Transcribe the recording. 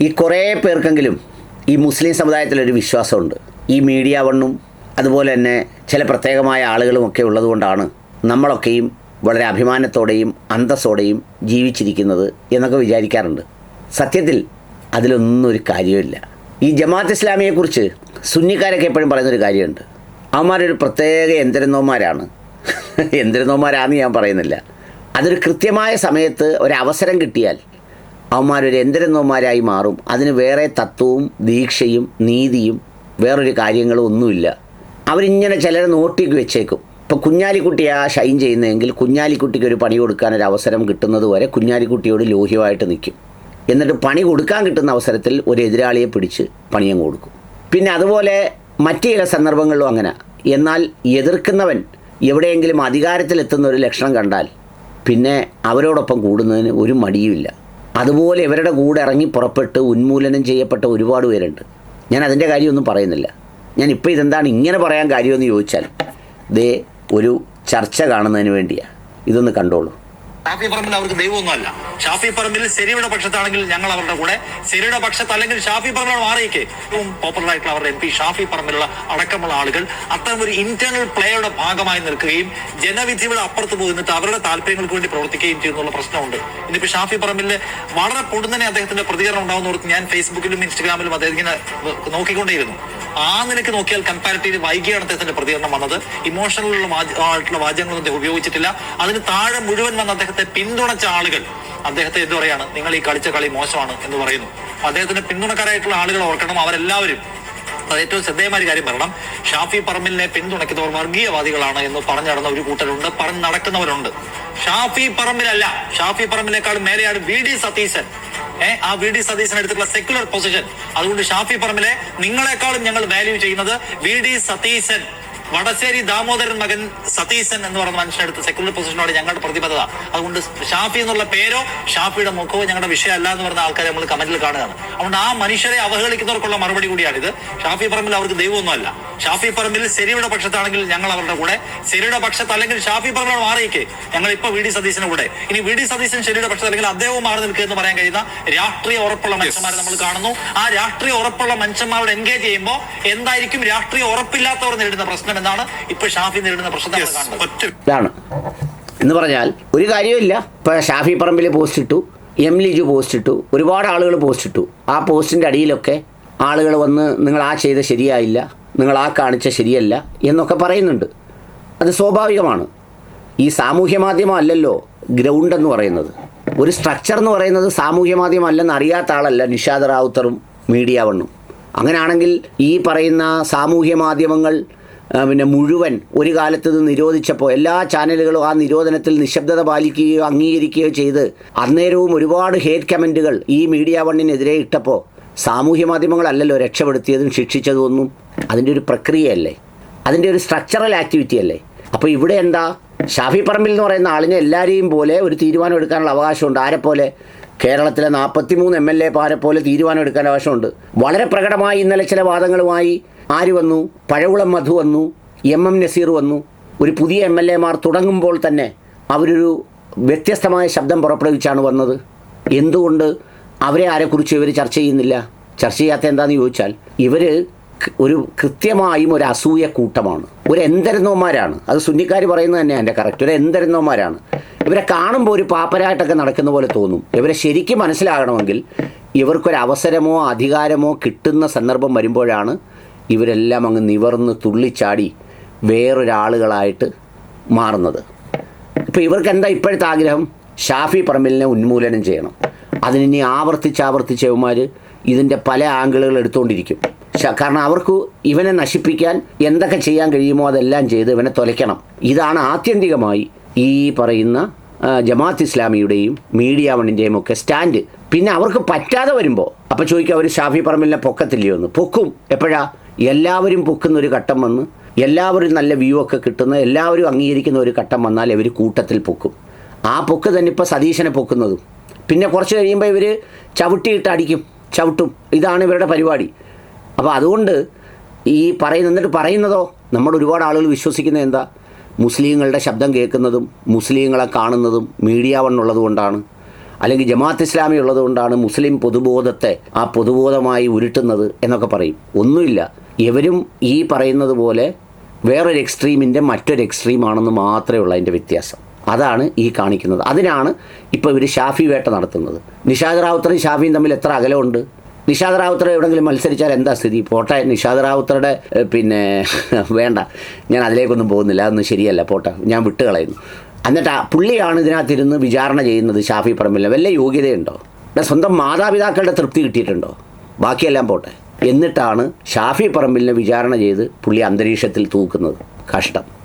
ഈ കുറേ പേർക്കെങ്കിലും ഈ മുസ്ലിം സമുദായത്തിലൊരു വിശ്വാസമുണ്ട്. ഈ മീഡിയ വണ്ണും അതുപോലെ തന്നെ ചില പ്രത്യേകമായ ആളുകളുമൊക്കെ ഉള്ളതുകൊണ്ടാണ് നമ്മളൊക്കെയും വളരെ അഭിമാനത്തോടെയും അന്തസ്സോടെയും ജീവിച്ചിരിക്കുന്നത് എന്നൊക്കെ വിചാരിക്കാറുണ്ട്. സത്യത്തിൽ അതിലൊന്നും ഒരു കാര്യമില്ല. ഈ ജമാഅത്ത് ഇസ്ലാമിയെക്കുറിച്ച് സുന്നിക്കാരൊക്കെ എപ്പോഴും പറയുന്നൊരു കാര്യമുണ്ട്. അവന്മാരൊരു പ്രത്യേക യന്ത്രനോന്മാരാണ്. യന്ത്രനോന്മാരാണെന്ന് ഞാൻ പറയുന്നില്ല. അതൊരു കൃത്യമായ സമയത്ത് ഒരവസരം കിട്ടിയാൽ അവന്മാരൊരു യന്ത്രനോന്മാരായി മാറും. അതിന് വേറെ തത്വവും ദീക്ഷയും നീതിയും വേറൊരു കാര്യങ്ങളും ഒന്നുമില്ല. അവരിങ്ങനെ ചിലരെ നോട്ടിക്ക് വെച്ചേക്കും. ഇപ്പോൾ കുഞ്ഞാലിക്കുട്ടിയാണ് ഷൈൻ ചെയ്യുന്നതെങ്കിൽ കുഞ്ഞാലിക്കുട്ടിക്ക് ഒരു പണി കൊടുക്കാനൊരു അവസരം കിട്ടുന്നത് വരെ കുഞ്ഞാലിക്കുട്ടിയോട് ലോഹ്യമായിട്ട് നിൽക്കും. എന്നിട്ട് പണി കൊടുക്കാൻ കിട്ടുന്ന അവസരത്തിൽ ഒരു എതിരാളിയെ പിടിച്ച് പണിയും കൊടുക്കും. പിന്നെ അതുപോലെ മറ്റു ചില സന്ദർഭങ്ങളിലും അങ്ങനെ. എന്നാൽ എതിർക്കുന്നവൻ എവിടെയെങ്കിലും അധികാരത്തിലെത്തുന്ന ഒരു ലക്ഷണം കണ്ടാൽ പിന്നെ അവരോടൊപ്പം കൂടുന്നതിന് ഒരു മടിയുമില്ല. അതുപോലെ ഇവരുടെ കൂടെ ഇറങ്ങി പുറപ്പെട്ട് ഉന്മൂലനം ചെയ്യപ്പെട്ട ഒരുപാട് പേരുണ്ട്. ഞാൻ അതിൻ്റെ കാര്യമൊന്നും പറയുന്നില്ല. ഞാനിപ്പോൾ ഇതെന്താണ് ഇങ്ങനെ പറയാൻ കാര്യമെന്ന് ചോദിച്ചാൽ ദേ ഒരു ചർച്ച കാണുന്നതിന് വേണ്ടിയാണ്. ഇതൊന്ന് കണ്ടോളൂ. ഷാഫി പറമ്പിൽ അവർക്ക് ദൈവമൊന്നുമല്ല. ഷാഫി പറമ്പിൽ ശരിയുടെ പക്ഷത്താണെങ്കിൽ ഞങ്ങൾ അവരുടെ കൂടെ, ശരിയുടെ പക്ഷത്ത് അല്ലെങ്കിൽ ഷാഫി പറമ്പിൽ മാറിയിക്കേ. ഏറ്റവും പോപ്പുലർ ആയിട്ടുള്ള അവരുടെ MP ഷാഫി പറമ്പിലുള്ള അടക്കമുള്ള ആളുകൾ അത്തരം ഒരു ഇന്റേണൽ പ്ലേയുടെ ഭാഗമായി നിൽക്കുകയും ജനവിധിയുടെ അപ്പുറത്ത് പോയി നിന്നിട്ട് അവരുടെ താല്പര്യങ്ങൾക്ക് വേണ്ടി പ്രവർത്തിക്കുകയും ചെയ്യുന്നുള്ള പ്രശ്നമുണ്ട്. ഇന്നിപ്പോ ഷാഫി പറമ്പിൽ വളരെ പൊടുന്നനെ അദ്ദേഹത്തിന്റെ പ്രതികരണം ഉണ്ടാവുന്നവർക്ക് ഞാൻ ഫേസ്ബുക്കിലും ഇൻസ്റ്റഗ്രാമിലും അദ്ദേഹത്തിന് നോക്കിക്കൊണ്ടേയിരുന്നു. ആ നിലയ്ക്ക് നോക്കിയാൽ കമ്പാരിറ്റീവ് വൈകിയാണ് അദ്ദേഹത്തിന്റെ പ്രതികരണം വന്നത്. ഇമോഷണൽ ആയിട്ടുള്ള വാചകങ്ങളൊന്നും അദ്ദേഹം ഉപയോഗിച്ചിട്ടില്ല. അതിന് താഴെ മുഴുവൻ വന്ന അദ്ദേഹത്തെ പിന്തുണച്ച ആളുകൾ അദ്ദേഹത്തെ എന്ത് പറയാണ്, നിങ്ങൾ ഈ കളിച്ച കളി മോശമാണ് എന്ന് പറയുന്നു. അദ്ദേഹത്തിന്റെ പിന്തുണക്കാരായിട്ടുള്ള ആളുകൾ ഓർക്കണം, അവരെല്ലാവരും അത് ഏറ്റവും ശ്രദ്ധേയമായ കാര്യം പറയണം. ഷാഫി പറമ്പിലിനെ പിന്തുണയ്ക്കുന്നവർ വർഗീയവാദികളാണ് എന്ന് പറഞ്ഞു നടന്ന ഒരു കൂട്ടരുണ്ട്, പറഞ്ഞ് നടക്കുന്നവരുണ്ട്. ഷാഫി പറമ്പിലല്ല, ഷാഫി പറമ്പിലേക്കാളും മേലെയാണ് VD സതീശൻ. ആ VD സതീശൻ എടുത്തിട്ടുള്ള സെക്യുലർ പൊസിഷൻ. അതുകൊണ്ട് ഷാഫി പറമ്പിലെ നിങ്ങളെക്കാളും ഞങ്ങൾ വാല്യൂ ചെയ്യുന്നത് VD സതീശൻ, വടശ്ശേരി ദാമോദരൻ മകൻ സതീശൻ എന്ന് പറയുന്ന മനുഷ്യനെടുത്ത സെക്യുലർ പൊസിഷനോട് ഞങ്ങളുടെ പ്രതിബദ്ധത. അതുകൊണ്ട് ഷാഫി എന്നുള്ള പേരോ ഷാഫിയുടെ മുഖമോ ഞങ്ങളുടെ വിഷയമല്ല എന്ന് പറയുന്ന ആൾക്കാരെ നമ്മൾ കമന്റിൽ കാണുകയാണ്. അതുകൊണ്ട് ആ മനുഷ്യരെ അവഹേളിക്കുന്നവർക്കുള്ള മറുപടി കൂടിയാണിത്. ഷാഫി പറമ്പിൽ അവർക്ക് ദൈവമൊന്നുമല്ല. ഷാഫി പറമ്പിൽ ശരിയുടെ പക്ഷത്താണെങ്കിൽ ഞങ്ങൾ അവരുടെ കൂടെ, ശരിയുടെ പക്ഷത്ത് അല്ലെങ്കിൽ ഷാഫി പറമ്പിൽ മാറിയിക്കേ ഞങ്ങൾ ഇപ്പൊ VD സതീശന്റെ കൂടെ. ഇനി VD സതീശൻ ശരിയുടെ പക്ഷത്ത് അല്ലെങ്കിൽ അദ്ദേഹവും മാറി നിൽക്കുക എന്ന് പറയാൻ കഴിയുന്ന രാഷ്ട്രീയ ഉറപ്പുള്ള മനുഷ്യന്മാരെ നമ്മൾ കാണുന്നു. ആ രാഷ്ട്രീയ ഉറപ്പുള്ള മനുഷ്യന്മാരോട് എൻഗേജ് ചെയ്യുമ്പോൾ എന്തായിരിക്കും രാഷ്ട്രീയ ഉറപ്പില്ലാത്തവർ നേരിടുന്ന പ്രശ്നം എന്നാണ് ഇപ്പൊ ഷാഫി നേരിടുന്ന പ്രശ്നം ഇതാണ് എന്ന് പറഞ്ഞാൽ ഒരു കാര്യമില്ല. ഇപ്പൊ ഷാഫി പറമ്പിൽ പോസ്റ്റ് ഇട്ടു, M ലിജു പോസ്റ്റ് ഇട്ടു, ഒരുപാട് ആളുകൾ പോസ്റ്റ് ഇട്ടു. ആ പോസ്റ്റിന്റെ അടിയിലൊക്കെ ആളുകൾ വന്ന് നിങ്ങൾ ആ ചെയ്ത ശരിയായില്ല, നിങ്ങൾ ആ കാണിച്ച ശരിയല്ല എന്നൊക്കെ പറയുന്നുണ്ട്. അത് സ്വാഭാവികമാണ്. ഈ സാമൂഹ്യ മാധ്യമം അല്ലല്ലോ ഗ്രൗണ്ട് എന്ന് പറയുന്നത്. ഒരു സ്ട്രക്ചർ എന്ന് പറയുന്നത് സാമൂഹ്യ മാധ്യമം അല്ലെന്ന് അറിയാത്ത ആളല്ല നിഷാദ് റാവുത്തറും മീഡിയ വണ്ണും. അങ്ങനെയാണെങ്കിൽ ഈ പറയുന്ന സാമൂഹ്യ മാധ്യമങ്ങൾ പിന്നെ മുഴുവൻ ഒരു കാലത്ത് ഇത് നിരോധിച്ചപ്പോൾ എല്ലാ ചാനലുകളും ആ നിരോധനത്തിൽ നിശബ്ദത പാലിക്കുകയോ അംഗീകരിക്കുകയോ ചെയ്ത് അന്നേരവും ഒരുപാട് ഹേറ്റ് കമൻറ്റുകൾ ഈ മീഡിയ വണ്ണിനെതിരെ ഇട്ടപ്പോൾ സാമൂഹ്യ മാധ്യമങ്ങളല്ലല്ലോ രക്ഷപ്പെടുത്തിയതും ശിക്ഷിച്ചതും ഒന്നും. അതിൻ്റെ ഒരു പ്രക്രിയയല്ലേ, അതിൻ്റെ ഒരു സ്ട്രക്ചറൽ ആക്ടിവിറ്റി അല്ലേ. അപ്പോൾ ഇവിടെ എന്താ, ഷാഫി പറമ്പിൽ എന്ന് പറയുന്ന ആളിനെ എല്ലാവരെയും പോലെ ഒരു തീരുമാനം എടുക്കാനുള്ള അവകാശമുണ്ട്. ആരെപ്പോലെ? കേരളത്തിലെ 43 MLA പോലെ തീരുമാനം എടുക്കാൻ അവകാശമുണ്ട്. വളരെ പ്രകടമായി ഇന്നലെ ചില വാദങ്ങളുമായി ആര് വന്നു? പഴകുളം മധു വന്നു, MM നസീർ വന്നു. ഒരു പുതിയ MLA തുടങ്ങുമ്പോൾ തന്നെ അവരൊരു വ്യത്യസ്തമായ ശബ്ദം പുറപ്പെടുവിച്ചാണ് വന്നത്. എന്തുകൊണ്ട് അവരെ ആരെക്കുറിച്ച് ഇവർ ചർച്ച ചെയ്യുന്നില്ല? ചർച്ച ചെയ്യാത്ത എന്താണെന്ന് ചോദിച്ചാൽ ഇവർ ഒരു കൃത്യമായും ഒരു അസൂയ കൂട്ടമാണ്, ഒരു എന്തരുന്നവന്മാരാണ്. അത് സുന്നിക്കാർ പറയുന്നത് തന്നെയാണ് എൻ്റെ കറക്റ്റ്. ഒരു എന്തരുന്നവന്മാരാണ്. ഇവരെ കാണുമ്പോൾ ഒരു പാപ്പരായിട്ടൊക്കെ നടക്കുന്ന പോലെ തോന്നും. ഇവരെ ശരിക്കും മനസ്സിലാകണമെങ്കിൽ ഇവർക്കൊരവസരമോ അധികാരമോ കിട്ടുന്ന സന്ദർഭം വരുമ്പോഴാണ് ഇവരെല്ലാം അങ്ങ് നിവർന്ന് തുള്ളിച്ചാടി വേറൊരാളുകളായിട്ട് മാറുന്നത്. ഇപ്പോൾ ഇവർക്ക് എന്താ ഇപ്പോഴത്തെ ആഗ്രഹം? ഷാഫി പറമ്പിലിനെ ഉന്മൂലനം ചെയ്യണം. അതിനി ആവർത്തിച്ച് ഇവന്മാർ ഇതിൻ്റെ പല ആംഗിളുകൾ എടുത്തുകൊണ്ടിരിക്കും. കാരണം അവർക്ക് ഇവനെ നശിപ്പിക്കാൻ എന്തൊക്കെ ചെയ്യാൻ കഴിയുമോ അതെല്ലാം ചെയ്ത് ഇവനെ തൊലയ്ക്കണം. ഇതാണ് ആത്യന്തികമായി ഈ പറയുന്ന ജമാഅത്ത് ഇസ്ലാമിയുടെയും മീഡിയ വണ്ണിൻ്റെയും ഒക്കെ സ്റ്റാൻഡ്. പിന്നെ അവർക്ക് പറ്റാതെ വരുമ്പോൾ അപ്പോൾ ചോദിക്കുക, അവർ ഷാഫി പറമ്പിലിനെ പൊക്കത്തില്ലയോ എന്ന്. പൊക്കും. എപ്പോഴാ? എല്ലാവരും പൊക്കുന്ന ഒരു ഘട്ടം വന്ന്, എല്ലാവരും നല്ല വ്യൂ ഒക്കെ കിട്ടുന്ന, എല്ലാവരും അംഗീകരിക്കുന്ന ഒരു ഘട്ടം വന്നാൽ ഇവർ കൂട്ടത്തിൽ പൊക്കും. ആ പൊക്ക് തന്നെ ഇപ്പോൾ സതീശനെ പൊക്കുന്നതും. പിന്നെ കുറച്ച് കഴിയുമ്പോൾ ഇവർ ചവിട്ടിയിട്ട് അടിക്കും, ചവിട്ടും. ഇതാണ് ഇവരുടെ പരിപാടി. അപ്പോൾ അതുകൊണ്ട് ഈ എന്നിട്ട് പറയുന്നതോ നമ്മുടെ ഒരുപാട് ആളുകൾ വിശ്വസിക്കുന്നത് എന്താ? മുസ്ലിങ്ങളുടെ ശബ്ദം കേൾക്കുന്നതും മുസ്ലിങ്ങളെ കാണുന്നതും മീഡിയ വണ്ണുള്ളത് കൊണ്ടാണ്. അല്ലെങ്കിൽ ജമാഅത്ത് ഇസ്ലാമി ഉള്ളതുകൊണ്ടാണ് മുസ്ലിം പൊതുബോധത്തെ ആ പൊതുബോധമായി ഉരുട്ടുന്നത് എന്നൊക്കെ പറയും. ഒന്നുമില്ല. ഇവരും ഈ പറയുന്നത് പോലെ വേറൊരു എക്സ്ട്രീമിൻ്റെ മറ്റൊരു എക്സ്ട്രീമാണെന്ന് മാത്രമേ ഉള്ളൂ അതിൻ്റെ വ്യത്യാസം. അതാണ് ഈ കാണിക്കുന്നത്. അതിനാണ് ഇപ്പോൾ ഇവർ ഷാഫി വേട്ട നടത്തുന്നത്. നിഷാദ് റാവുത്തറും ഷാഫിയും തമ്മിൽ എത്ര അകലമുണ്ട്? നിഷാദ് റാവുത്തർ എവിടെയെങ്കിലും മത്സരിച്ചാൽ എന്താ സ്ഥിതി? പോട്ടെ, നിഷാദ് റാവുത്തറുടെ പിന്നെ വേണ്ട, ഞാൻ അതിലേക്കൊന്നും പോകുന്നില്ല, അതൊന്നും ശരിയല്ല, പോട്ടെ, ഞാൻ വിട്ടുകളയുന്നു. എന്നിട്ട് പുള്ളിയാണ് ഇതിനകത്തിരുന്ന് വിചാരണ ചെയ്യുന്നത് ഷാഫി പറമ്പിലിനെ. വല്ല യോഗ്യതയുണ്ടോ? സ്വന്തം മാതാപിതാക്കളുടെ തൃപ്തി കിട്ടിയിട്ടുണ്ടോ? ബാക്കിയെല്ലാം പോട്ടെ. എന്നിട്ടാണ് ഷാഫി പറമ്പിലിനെ വിചാരണ ചെയ്ത് പുള്ളി അന്തരീക്ഷത്തിൽ തൂക്കുന്നത്. കഷ്ടം.